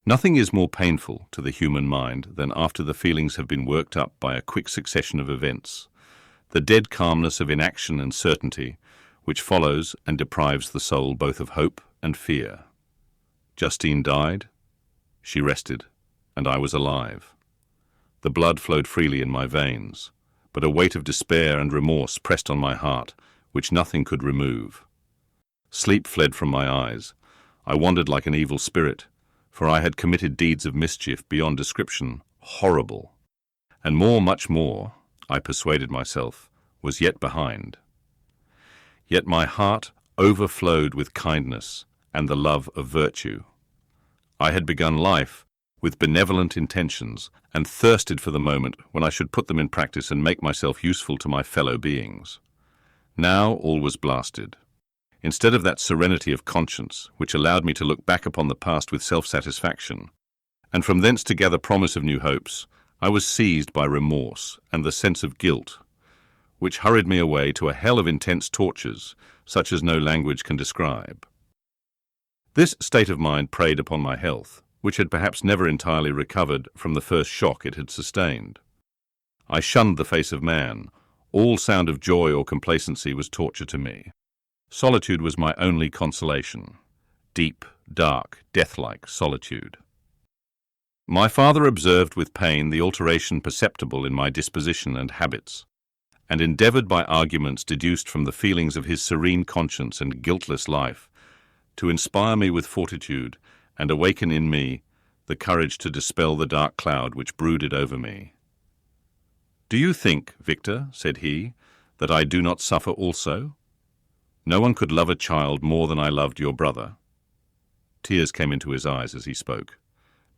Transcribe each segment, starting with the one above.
Nothing is more painful to the human mind than after the feelings have been worked up by a quick succession of events, the dead calmness of inaction and certainty, which follows and deprives the soul both of hope and fear. Justine died, she rested, and I was alive. The blood flowed freely in my veins, but a weight of despair and remorse pressed on my heart, which nothing could remove. Sleep fled from my eyes. I wandered like an evil spirit, for I had committed deeds of mischief beyond description, horrible. And more, much more, I persuaded myself, was yet behind. Yet my heart overflowed with kindness and the love of virtue. I had begun life with benevolent intentions and thirsted for the moment when I should put them in practice and make myself useful to my fellow beings. Now all was blasted. Instead of that serenity of conscience which allowed me to look back upon the past with self-satisfaction, and from thence to gather promise of new hopes, I was seized by remorse and the sense of guilt, which hurried me away to a hell of intense tortures, such as no language can describe. This state of mind preyed upon my health, which had perhaps never entirely recovered from the first shock it had sustained. I shunned the face of man. All sound of joy or complacency was torture to me. Solitude was my only consolation. Deep, dark, death-like solitude. My father observed with pain the alteration perceptible in my disposition and habits, and endeavoured by arguments deduced from the feelings of his serene conscience and guiltless life to inspire me with fortitude and awaken in me the courage to dispel the dark cloud which brooded over me. "Do you think, Victor," said he, "that I do not suffer also? No one could love a child more than I loved your brother." Tears came into his eyes as he spoke.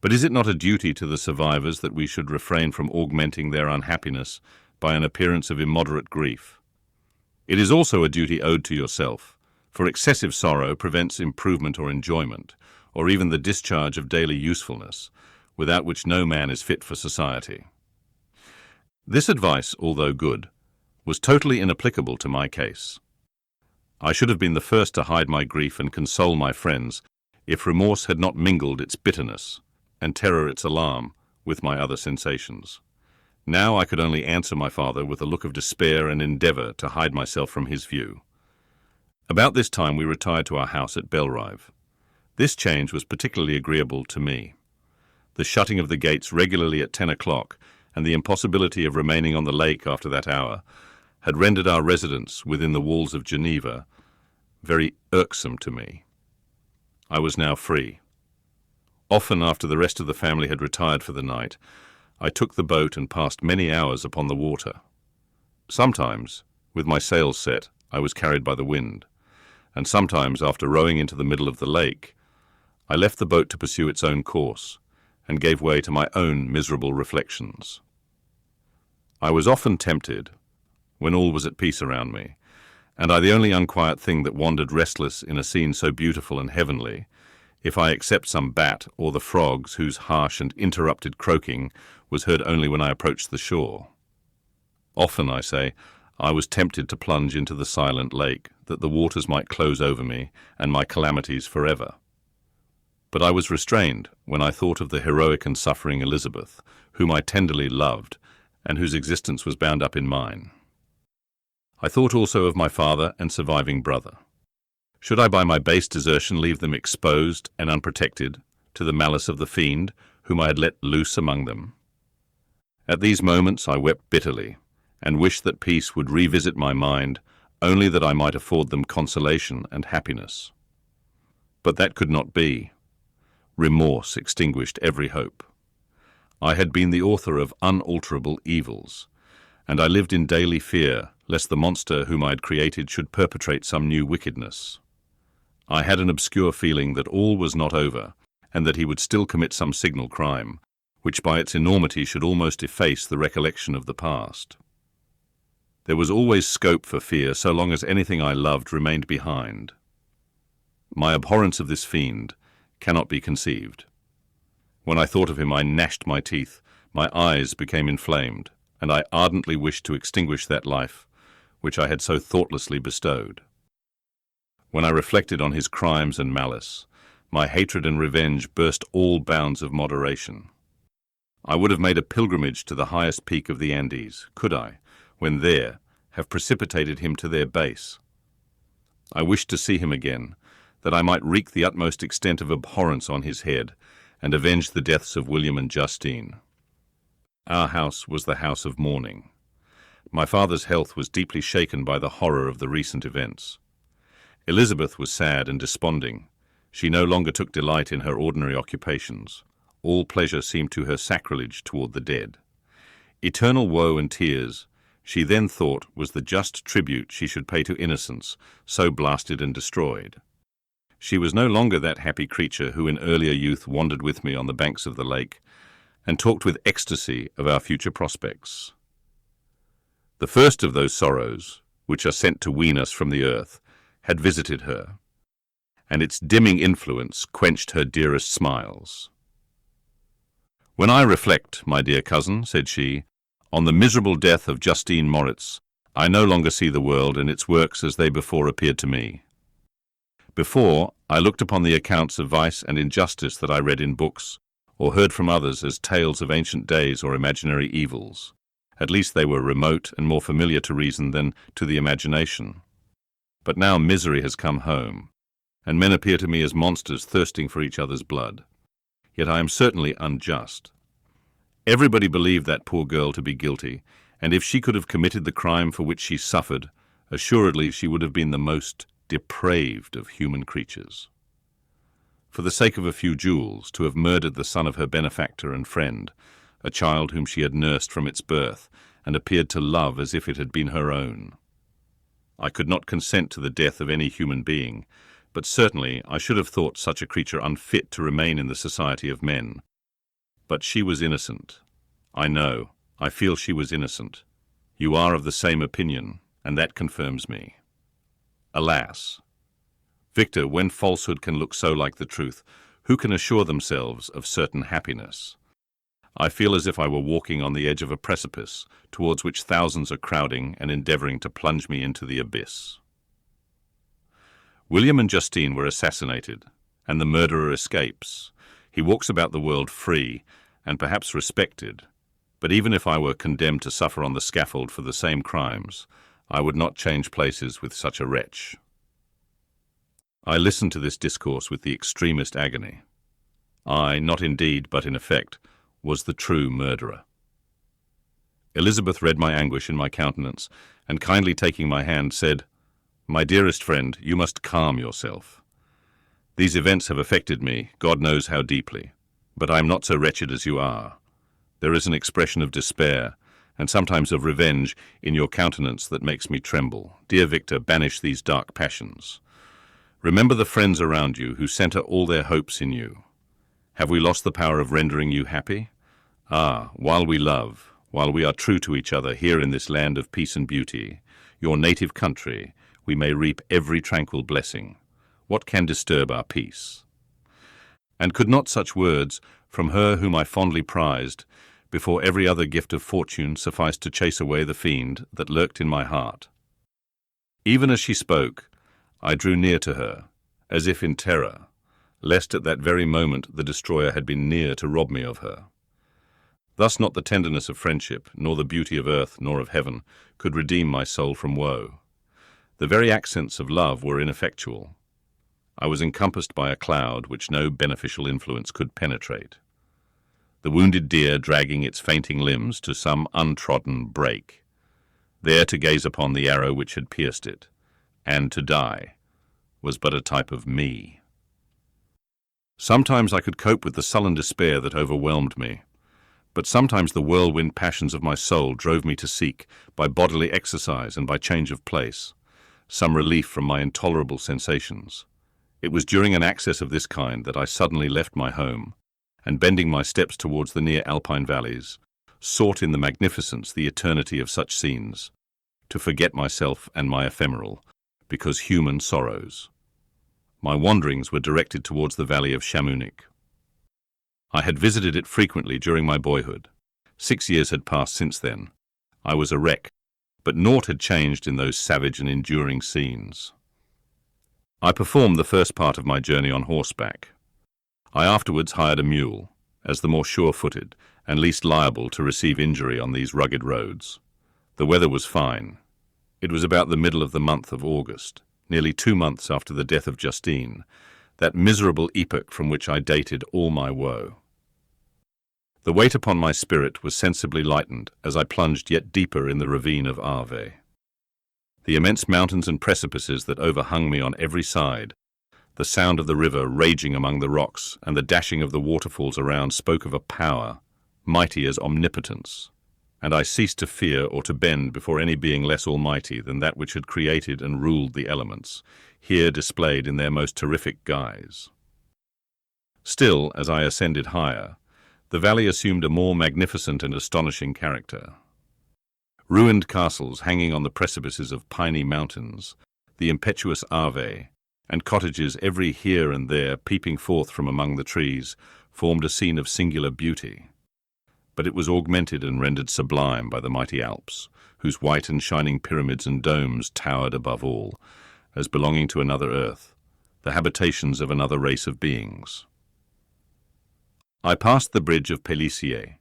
"But is it not a duty to the survivors that we should refrain from augmenting their unhappiness by an appearance of immoderate grief? It is also a duty owed to yourself, for excessive sorrow prevents improvement or enjoyment, or even the discharge of daily usefulness, without which no man is fit for society." This advice, although good, was totally inapplicable to my case. I should have been the first to hide my grief and console my friends if remorse had not mingled its bitterness, and terror its alarm, with my other sensations. Now I could only answer my father with a look of despair and endeavour to hide myself from his view. About this time we retired to our house at Belrive. This change was particularly agreeable to me. The shutting of the gates regularly at 10 o'clock and the impossibility of remaining on the lake after that hour had rendered our residence within the walls of Geneva very irksome to me. I was now free. Often after the rest of the family had retired for the night, I took the boat and passed many hours upon the water. Sometimes, with my sails set, I was carried by the wind, and sometimes, after rowing into the middle of the lake, I left the boat to pursue its own course, and gave way to my own miserable reflections. I was often tempted, when all was at peace around me, and I the only unquiet thing that wandered restless in a scene so beautiful and heavenly, if I except some bat or the frogs whose harsh and interrupted croaking was heard only when I approached the shore. Often, I say, I was tempted to plunge into the silent lake, that the waters might close over me and my calamities forever. But I was restrained when I thought of the heroic and suffering Elizabeth, whom I tenderly loved, and whose existence was bound up in mine. I thought also of my father and surviving brother. Should I by my base desertion leave them exposed and unprotected to the malice of the fiend whom I had let loose among them? At these moments I wept bitterly, and wished that peace would revisit my mind, only that I might afford them consolation and happiness. But that could not be. Remorse extinguished every hope. I had been the author of unalterable evils, and I lived in daily fear lest the monster whom I had created should perpetrate some new wickedness. I had an obscure feeling that all was not over, and that he would still commit some signal crime, which by its enormity should almost efface the recollection of the past. There was always scope for fear so long as anything I loved remained behind. My abhorrence of this fiend cannot be conceived. When I thought of him, I gnashed my teeth, my eyes became inflamed, and I ardently wished to extinguish that life which I had so thoughtlessly bestowed. When I reflected on his crimes and malice, My hatred and revenge burst all bounds of moderation. I would have made a pilgrimage to the highest peak of the Andes, could I, when there, have precipitated him to their base. I wished to see him again, that I might wreak the utmost extent of abhorrence on his head, and avenge the deaths of William and Justine. Our house was the house of mourning. My father's health was deeply shaken by the horror of the recent events. Elizabeth was sad and desponding. She no longer took delight in her ordinary occupations. All pleasure seemed to her sacrilege toward the dead. Eternal woe and tears, she then thought, was the just tribute she should pay to innocence, so blasted and destroyed. She was no longer that happy creature who in earlier youth wandered with me on the banks of the lake and talked with ecstasy of our future prospects. The first of those sorrows, which are sent to wean us from the earth, had visited her, and its dimming influence quenched her dearest smiles. "When I reflect, my dear cousin," said she, "on the miserable death of Justine Moritz, I no longer see the world and its works as they before appeared to me. Before, I looked upon the accounts of vice and injustice that I read in books, or heard from others as tales of ancient days or imaginary evils. At least they were remote and more familiar to reason than to the imagination. But now misery has come home, and men appear to me as monsters thirsting for each other's blood. Yet I am certainly unjust. Everybody believed that poor girl to be guilty, and if she could have committed the crime for which she suffered, assuredly she would have been the most depraved of human creatures. For the sake of a few jewels, to have murdered the son of her benefactor and friend, a child whom she had nursed from its birth, and appeared to love as if it had been her own. I could not consent to the death of any human being, but certainly I should have thought such a creature unfit to remain in the society of men. But she was innocent. I know, I feel she was innocent. You are of the same opinion, and that confirms me. Alas! Victor, when falsehood can look so like the truth, who can assure themselves of certain happiness? I feel as if I were walking on the edge of a precipice, towards which thousands are crowding and endeavoring to plunge me into the abyss. William and Justine were assassinated, and the murderer escapes. He walks about the world free, and perhaps respected. But even if I were condemned to suffer on the scaffold for the same crimes, I would not change places with such a wretch. I listened to this discourse with the extremest agony. I, not in deed, but in effect, was the true murderer. Elizabeth read my anguish in my countenance, and kindly taking my hand, said, "My dearest friend, you must calm yourself. These events have affected me, God knows how deeply, but I am not so wretched as you are. There is an expression of despair, and sometimes of revenge, in your countenance that makes me tremble. Dear Victor, banish these dark passions. Remember the friends around you who centre all their hopes in you. Have we lost the power of rendering you happy? Ah, while we love, while we are true to each other here in this land of peace and beauty, your native country, we may reap every tranquil blessing. What can disturb our peace?" And could not such words, from her whom I fondly prized, before every other gift of fortune suffice to chase away the fiend that lurked in my heart? Even as she spoke, I drew near to her, as if in terror, lest at that very moment the destroyer had been near to rob me of her. Thus not the tenderness of friendship, nor the beauty of earth, nor of heaven, could redeem my soul from woe. The very accents of love were ineffectual. I was encompassed by a cloud which no beneficial influence could penetrate. The wounded deer dragging its fainting limbs to some untrodden brake, there to gaze upon the arrow which had pierced it, and to die, was but a type of me. Sometimes I could cope with the sullen despair that overwhelmed me, but sometimes the whirlwind passions of my soul drove me to seek, by bodily exercise and by change of place, some relief from my intolerable sensations. It was during an access of this kind that I suddenly left my home, and bending my steps towards the near alpine valleys, sought in the magnificence, the eternity of such scenes, to forget myself and my ephemeral, because human sorrows. My wanderings were directed towards the valley of Chamonix. I had visited it frequently during my boyhood. 6 years had passed since then. I was a wreck, but naught had changed in those savage and enduring scenes. I performed the first part of my journey on horseback, I afterwards hired a mule, as the more sure-footed and least liable to receive injury on these rugged roads. The weather was fine. It was about the middle of the month of August, nearly 2 months after the death of Justine, that miserable epoch from which I dated all my woe. The weight upon my spirit was sensibly lightened as I plunged yet deeper in the ravine of Arve. The immense mountains and precipices that overhung me on every side, the sound of the river raging among the rocks, and the dashing of the waterfalls around spoke of a power, mighty as omnipotence, and I ceased to fear or to bend before any being less almighty than that which had created and ruled the elements, here displayed in their most terrific guise. Still, as I ascended higher, the valley assumed a more magnificent and astonishing character. Ruined castles hanging on the precipices of piny mountains, the impetuous Arve, and cottages every here and there peeping forth from among the trees, formed a scene of singular beauty. But it was augmented and rendered sublime by the mighty Alps, whose white and shining pyramids and domes towered above all, as belonging to another earth, the habitations of another race of beings. I passed the bridge of Pélissier,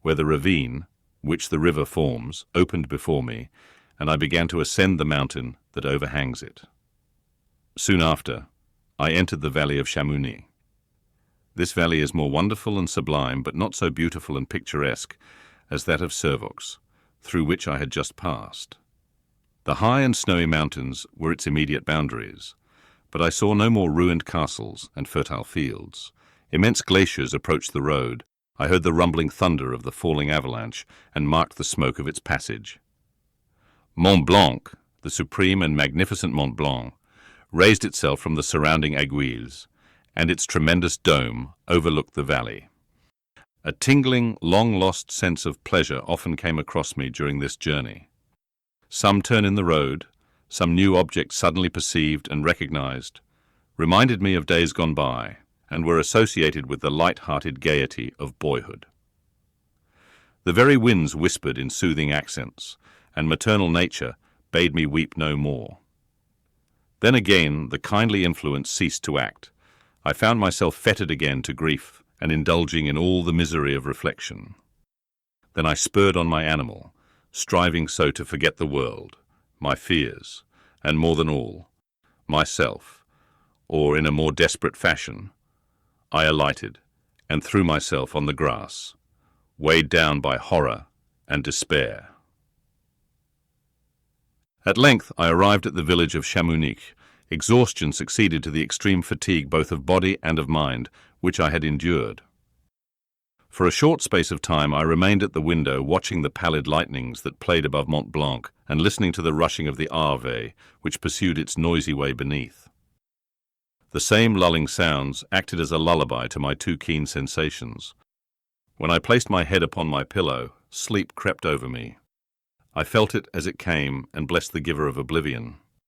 where the ravine, which the river forms, opened before me, and I began to ascend the mountain that overhangs it. Soon after, I entered the valley of Chamonix. This valley is more wonderful and sublime, but not so beautiful and picturesque as that of Servox, through which I had just passed. The high and snowy mountains were its immediate boundaries, but I saw no more ruined castles and fertile fields. Immense glaciers approached the road. I heard the rumbling thunder of the falling avalanche and marked the smoke of its passage. Mont Blanc, the supreme and magnificent Mont Blanc, raised itself from the surrounding aiguilles, and its tremendous dome overlooked the valley. A tingling, long-lost sense of pleasure often came across me during this journey. Some turn in the road, some new object suddenly perceived and recognized, reminded me of days gone by, and were associated with the light-hearted gaiety of boyhood. The very winds whispered in soothing accents, and maternal nature bade me weep no more. Then again the kindly influence ceased to act. I found myself fettered again to grief and indulging in all the misery of reflection. Then I spurred on my animal, striving so to forget the world, my fears, and more than all, myself, or in a more desperate fashion, I alighted and threw myself on the grass, weighed down by horror and despair. At length I arrived at the village of Chamonix. Exhaustion succeeded to the extreme fatigue both of body and of mind which I had endured. For a short space of time I remained at the window watching the pallid lightnings that played above Mont Blanc and listening to the rushing of the Arve which pursued its noisy way beneath. The same lulling sounds acted as a lullaby to my too keen sensations. When I placed my head upon my pillow, sleep crept over me. I felt it as it came and blessed the giver of oblivion.